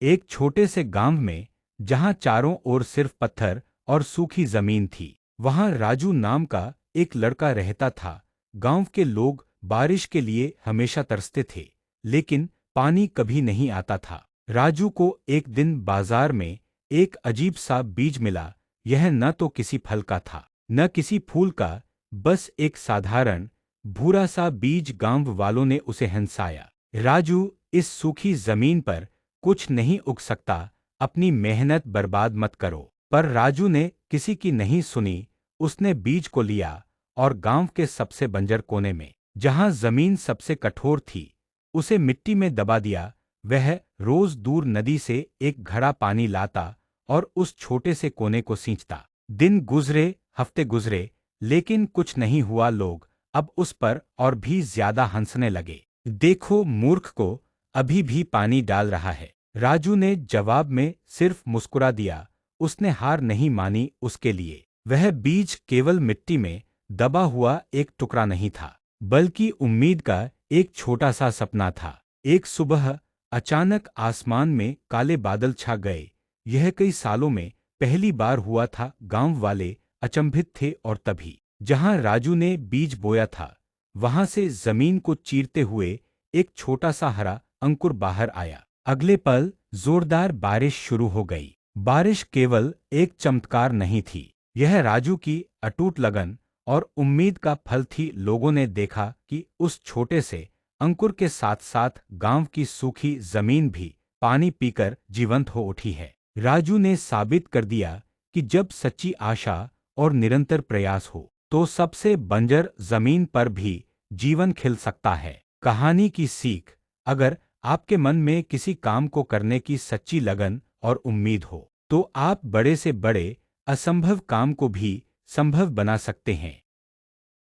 एक छोटे से गांव में, जहां चारों ओर सिर्फ पत्थर और सूखी जमीन थी, वहां राजू नाम का एक लड़का रहता था। गांव के लोग बारिश के लिए हमेशा तरसते थे, लेकिन पानी कभी नहीं आता था। राजू को एक दिन बाजार में एक अजीब सा बीज मिला। यह न तो किसी फल का था, न किसी फूल का, बस एक साधारण भूरा सा बीज। गांव वालों ने उसे हंसाया, राजू, इस सूखी जमीन पर कुछ नहीं उग सकता, अपनी मेहनत बर्बाद मत करो। पर राजू ने किसी की नहीं सुनी। उसने बीज को लिया और गांव के सबसे बंजर कोने में, जहां जमीन सबसे कठोर थी, उसे मिट्टी में दबा दिया। वह रोज दूर नदी से एक घड़ा पानी लाता और उस छोटे से कोने को सींचता। दिन गुजरे, हफ्ते गुजरे, लेकिन कुछ नहीं हुआ। लोग अब उस पर और भी ज्यादा हंसने लगे। देखो मूर्ख को, अभी भी पानी डाल रहा है। राजू ने जवाब में सिर्फ मुस्कुरा दिया। उसने हार नहीं मानी। उसके लिए वह बीज केवल मिट्टी में दबा हुआ एक टुकड़ा नहीं था, बल्कि उम्मीद का एक छोटा सा सपना था। एक सुबह अचानक आसमान में काले बादल छा गए। यह कई सालों में पहली बार हुआ था। गांव वाले अचंभित थे और तभी, जहां राजू ने बीज बोया था, वहां से जमीन को चीरते हुए एक छोटा सा हरा अंकुर बाहर आया। अगले पल जोरदार बारिश शुरू हो गई। बारिश केवल एक चमत्कार नहीं थी, यह राजू की अटूट लगन और उम्मीद का फल थी। लोगों ने देखा कि उस छोटे से अंकुर के साथ साथ गांव की सूखी जमीन भी पानी पीकर जीवंत हो उठी है। राजू ने साबित कर दिया कि जब सच्ची आशा और निरंतर प्रयास हो, तो सबसे बंजर जमीन पर भी जीवन खिल सकता है। कहानी की सीख, अगर आपके मन में किसी काम को करने की सच्ची लगन और उम्मीद हो, तो आप बड़े से बड़े असंभव काम को भी संभव बना सकते हैं।